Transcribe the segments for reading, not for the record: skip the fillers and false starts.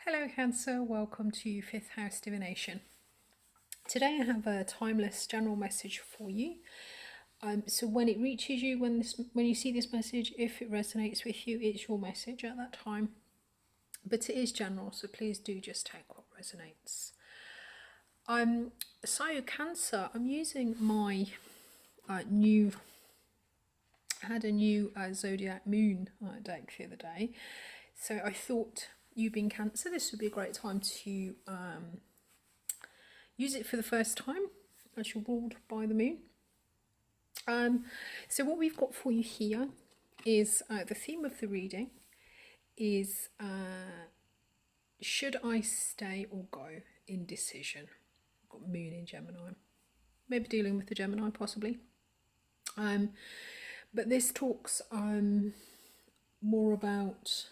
Hello Cancer, welcome to Fifth House Divination. Today I have a timeless general message for you. So when it reaches you, when you see this message, if it resonates with you, it's your message at that time. But it is general, so please do just take what resonates. So Cancer, I'm using my new Zodiac moon deck the other day. So I thought, you being Cancer, this would be a great time to use it for the first time as you're ruled by the moon. So what we've got for you here is the theme of the reading is should I stay or go? Indecision. I've got moon in Gemini. Maybe dealing with the Gemini possibly. But this talks more about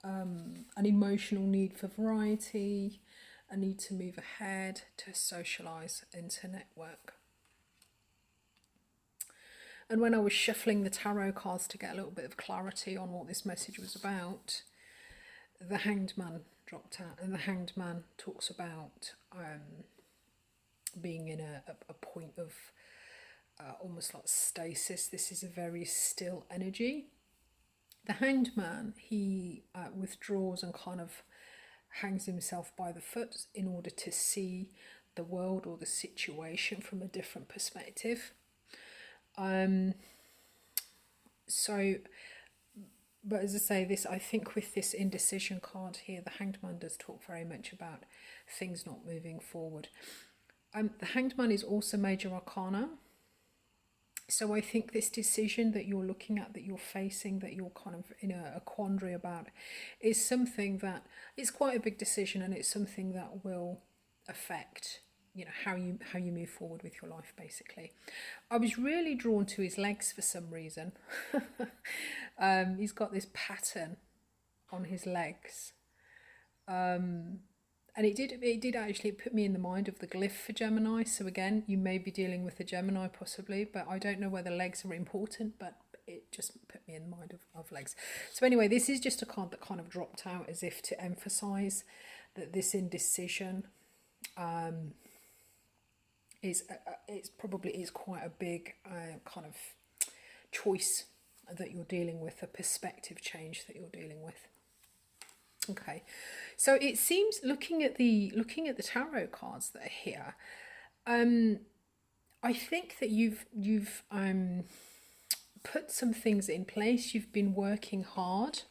an emotional need for variety, a need to move ahead, to socialise and to network. And when I was shuffling the tarot cards to get a little bit of clarity on what this message was about, the Hanged Man dropped out, and the Hanged Man talks about being in a point of almost like stasis. This is a very still energy. The Hanged Man, he withdraws and kind of hangs himself by the foot in order to see the world or the situation from a different perspective. But as I say, this, I think with this indecision card here, the Hanged Man does talk very much about things not moving forward. The Hanged Man is also major arcana. So I think this decision that you're looking at, that you're facing, that you're kind of in a quandary about, is something that is quite a big decision, and it's something that will affect, you know, how you move forward with your life, basically. I was really drawn to his legs for some reason. He's got this pattern on his legs. And it did actually put me in the mind of the glyph for Gemini. So again, you may be dealing with a Gemini possibly, but I don't know whether legs are important, but it just put me in the mind of legs. So anyway, this is just a card that kind of dropped out as if to emphasize that this indecision is quite a big kind of choice that you're dealing with, a perspective change that you're dealing with. Okay, so it seems looking at the tarot cards that are here, I think that you've put some things in place. You've been working hard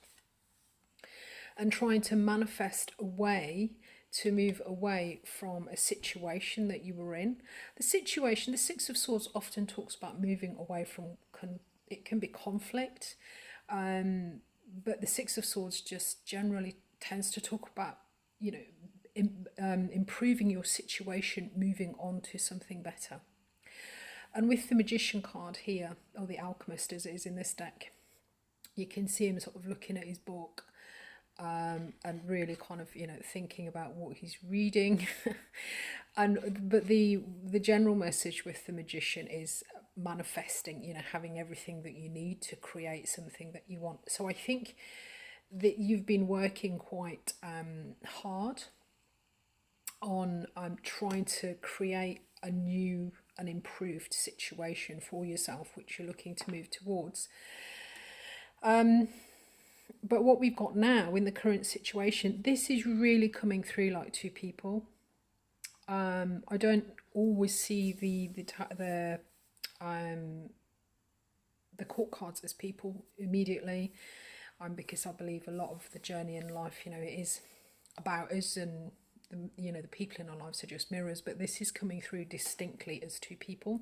and trying to manifest a way to move away from a situation that you were in. The situation, the Six of Swords often talks about moving away from, it can be conflict, but the Six of Swords just generally tends to talk about, you know, improving your situation, moving on to something better. And with the Magician card here, or the Alchemist as it is in this deck, you can see him sort of looking at his book and really kind of, you know, thinking about what he's reading. But the general message with the Magician is manifesting, you know, having everything that you need to create something that you want. So I think that you've been working quite hard on trying to create a new and improved situation for yourself, which you're looking to move towards. But what we've got now in the current situation, this is really coming through like two people. I don't always see the court cards as people immediately, because I believe a lot of the journey in life, you know, it is about us, and the people in our lives are just mirrors. But this is coming through distinctly as two people.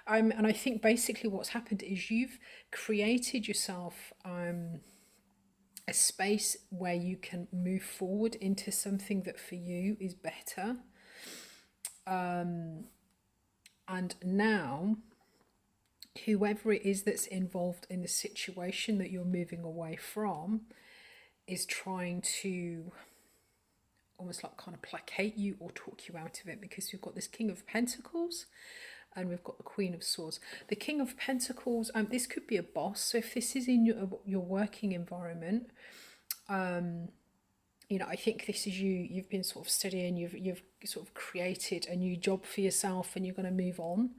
And I think basically what's happened is you've created yourself a space where you can move forward into something that for you is better. And now, whoever it is that's involved in the situation that you're moving away from is trying to almost like kind of placate you or talk you out of it, because we've got this King of Pentacles and we've got the Queen of Swords. The King of Pentacles, this could be a boss. So if this is in your working environment, You know, I think this is you. You've been sort of studying. You've sort of created a new job for yourself, and you're going to move on.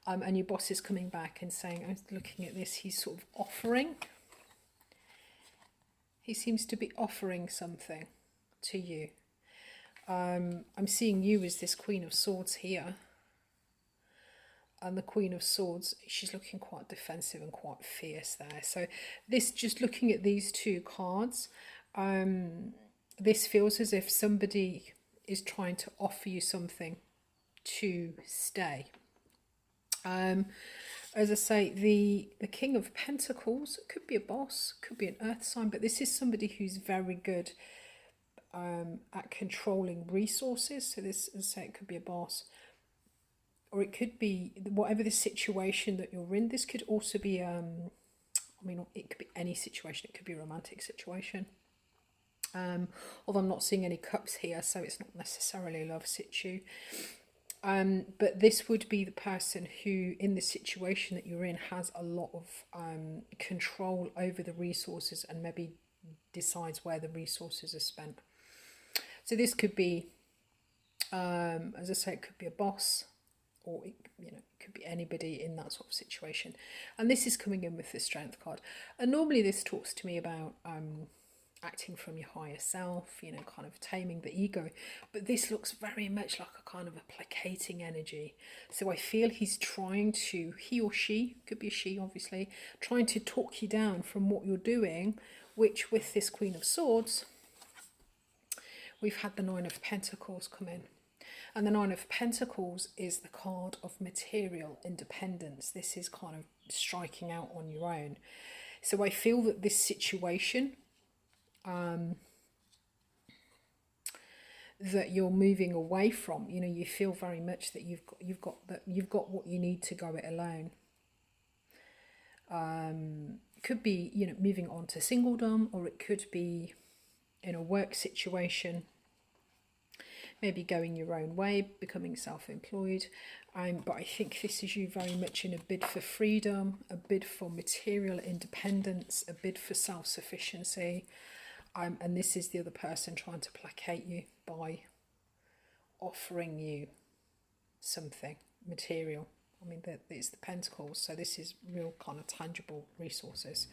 And your boss is coming back and saying, "I'm looking at this." He's sort of offering. He seems to be offering something to you. I'm seeing you as this Queen of Swords here. And the Queen of Swords, she's looking quite defensive and quite fierce there. So this, just looking at these two cards, this feels as if somebody is trying to offer you something to stay. As I say, the King of Pentacles could be a boss, could be an earth sign, but this is somebody who's very good at controlling resources. So this, as I say, it could be a boss, or it could be whatever the situation that you're in. This could also be, I mean, it could be any situation. It could be a romantic situation. Although I'm not seeing any cups here, so it's not necessarily a love situ. But this would be the person who, in the situation that you're in, has a lot of control over the resources and maybe decides where the resources are spent. So this could be, as I say, it could be a boss, or it, you know, it could be anybody in that sort of situation. And this is coming in with the Strength card. And normally this talks to me about acting from your higher self, you know, kind of taming the ego. But this looks very much like a kind of a placating energy. So I feel he's trying to, he or she, could be a she obviously, trying to talk you down from what you're doing, which with this Queen of Swords, we've had the Nine of Pentacles come in. And the Nine of Pentacles is the card of material independence. This is kind of striking out on your own. So I feel that this situation that you're moving away from, you know, you feel very much that you've got what you need to go it alone. It could be, you know, moving on to singledom, or it could be in a work situation, maybe going your own way, becoming self-employed. But I think this is you very much in a bid for freedom, a bid for material independence, a bid for self-sufficiency. And this is the other person trying to placate you by offering you something material. I mean, it's the Pentacles, so this is real kind of tangible resources.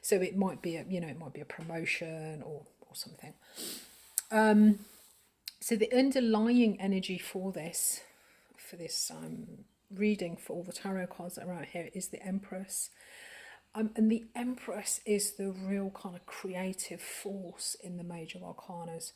So it might be a, you know, it might be a promotion or something. So the underlying energy for this reading for all the tarot cards that are out here is the Empress. And the Empress is the real kind of creative force in the major arcanas.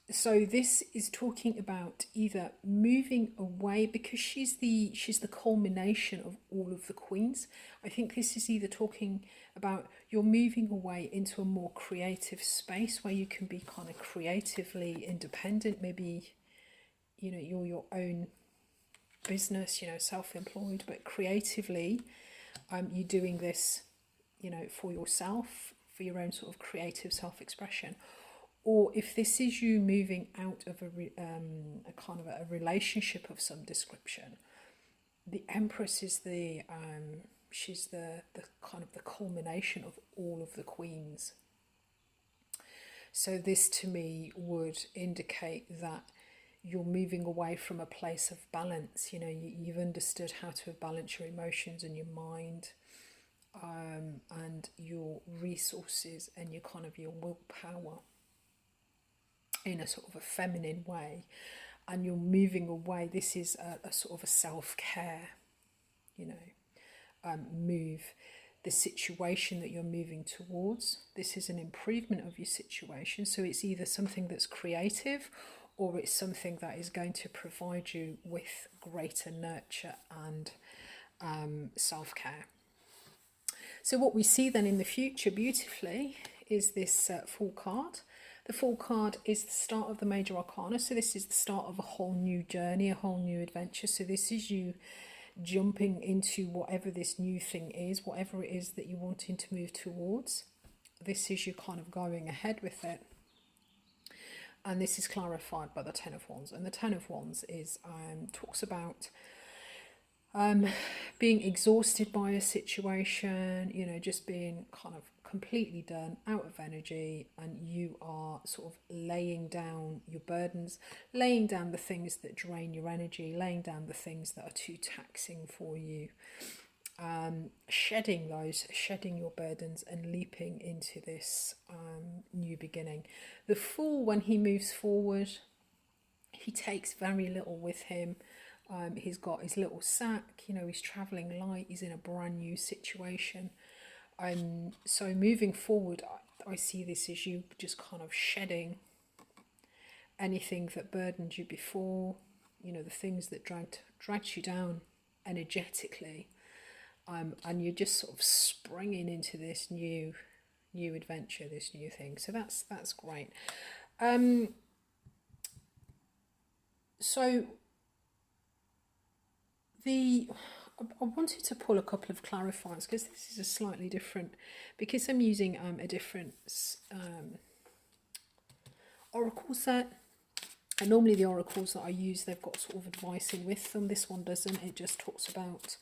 So this is talking about either moving away, because she's the culmination of all of the queens. I think this is either talking about you're moving away into a more creative space where you can be kind of creatively independent. Maybe, you know, you're your own business, you know, self-employed, but creatively you're doing this, you know, for yourself, for your own sort of creative self-expression. Or if this is you moving out of a kind of a relationship of some description, the Empress is the she's the kind of the culmination of all of the queens. So this to me would indicate that you're moving away from a place of balance. You know, you've understood how to balance your emotions and your mind, and your resources and your kind of your willpower in a sort of a feminine way, and you're moving away. This is a sort of a self-care, you know, move. The situation that you're moving towards, this is an improvement of your situation. So it's either something that's creative, or it's something that is going to provide you with greater nurture and self-care. So what we see then in the future beautifully is this Fool card. The Fool card is the start of the major arcana. So this is the start of a whole new journey, a whole new adventure. So this is you jumping into whatever this new thing is, whatever it is that you're wanting to move towards. This is you kind of going ahead with it. And this is clarified by the Ten of Wands. And the Ten of Wands is talks about being exhausted by a situation, you know, just being kind of completely done, out of energy, and you are sort of laying down your burdens, laying down the things that drain your energy, laying down the things that are too taxing for you, shedding your burdens and leaping into this new beginning. The Fool, when he moves forward, he takes very little with him. He's got his little sack, he's travelling light, he's in a brand new situation. So moving forward, I see this as you just kind of shedding anything that burdened you before, the things that dragged you down energetically, and you're just sort of springing into this new adventure, this new thing. So that's great. So I wanted to pull a couple of clarifiers because this is a slightly different, because I'm using a different oracle set. And normally the oracles that I use, they've got sort of advice in with them. This one doesn't. It just talks about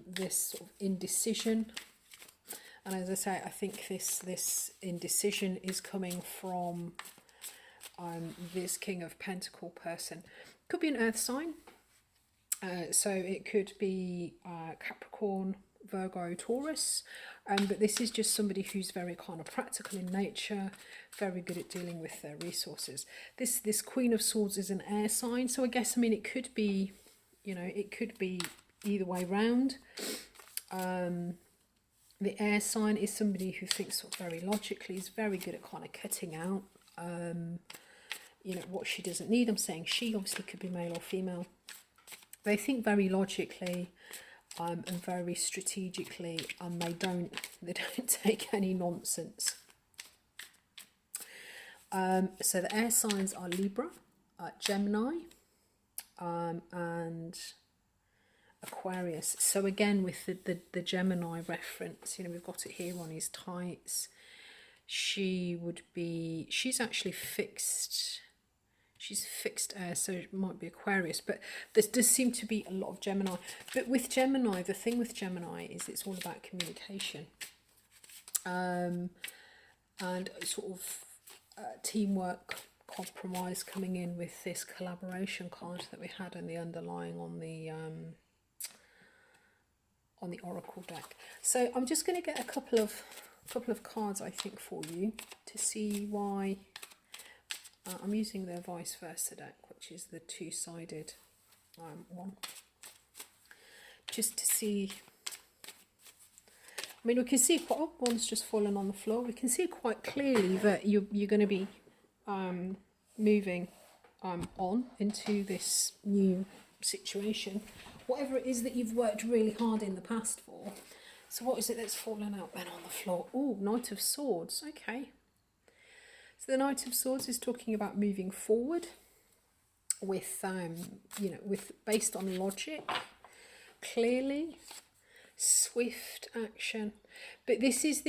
this sort of indecision. And as I say, I think this indecision is coming from this King of Pentacle person. Could be an earth sign. So it could be Capricorn, Virgo, Taurus, but this is just somebody who's very kind of practical in nature, very good at dealing with their resources. This Queen of Swords is an air sign, so I guess, it could be, it could be either way round. The air sign is somebody who thinks sort of very logically, is very good at kind of cutting out, what she doesn't need. I'm saying she, obviously could be male or female. They think very logically and very strategically, and they don't take any nonsense. So the air signs are Libra, Gemini, and Aquarius. So again, with the Gemini reference, we've got it here on his tights. She's actually fixed. She's fixed air, so it might be Aquarius, but there does seem to be a lot of Gemini. But with Gemini, the thing with Gemini is it's all about communication, and sort of teamwork, compromise coming in with this collaboration card that we had in the underlying on the Oracle deck. So I'm just going to get a couple of cards, I think, for you to see why. I'm using the vice versa deck, which is the two-sided one, just to see. We can see quite. Oh, one's just fallen on the floor. We can see quite clearly that you're going to be moving on into this new situation, whatever it is that you've worked really hard in the past for. So what is it that's fallen out then on the floor? Oh, Knight of Swords. Okay. So the Knight of Swords is talking about moving forward with, with based on logic, clearly, swift action. But this is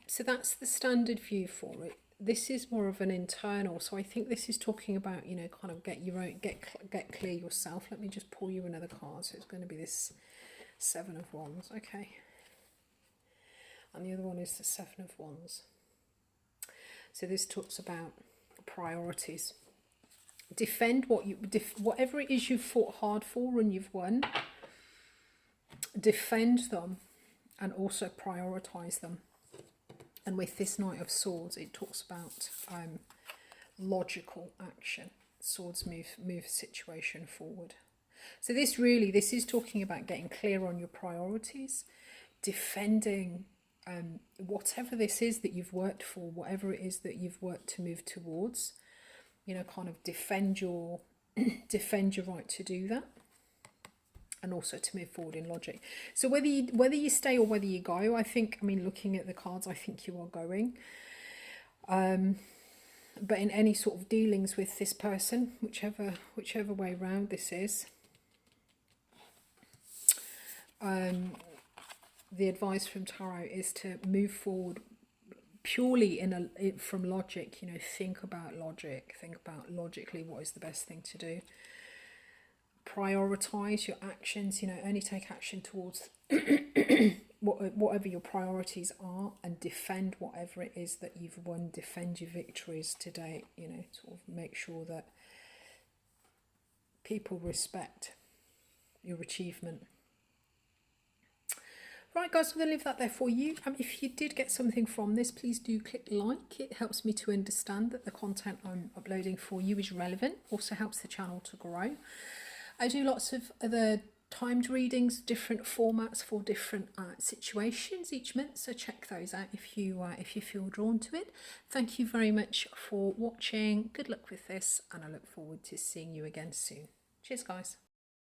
so that's the standard view for it. This is more of an internal. So I think this is talking about, kind of get clear yourself. Let me just pull you another card. So it's going to be this Seven of Wands. Okay. And the other one is the Seven of Wands. So this talks about priorities. Defend whatever it is you've fought hard for and you've won. Defend them and also prioritize them. And with this Knight of Swords, it talks about logical action. Swords move situation forward. So this is talking about getting clear on your priorities, defending whatever this is that you've worked for, whatever it is that you've worked to move towards, kind of defend your right to do that, and also to move forward in logic. So whether you stay or whether you go, I think, looking at the cards, I think you are going. But in any sort of dealings with this person, whichever way round this is, the advice from Tarot is to move forward purely from logic. Think about logic. Think about logically what is the best thing to do. Prioritize your actions. Only take action towards whatever your priorities are, and defend whatever it is that you've won. Defend your victories today, you know, sort of make sure that people respect your achievement. Right, guys, I'm going to leave that there for you. If you did get something from this, please do click like. It helps me to understand that the content I'm uploading for you is relevant. Also helps the channel to grow. I do lots of other timed readings, different formats for different situations each month, so check those out if you feel drawn to it. Thank you very much for watching. Good luck with this, and I look forward to seeing you again soon. Cheers, guys.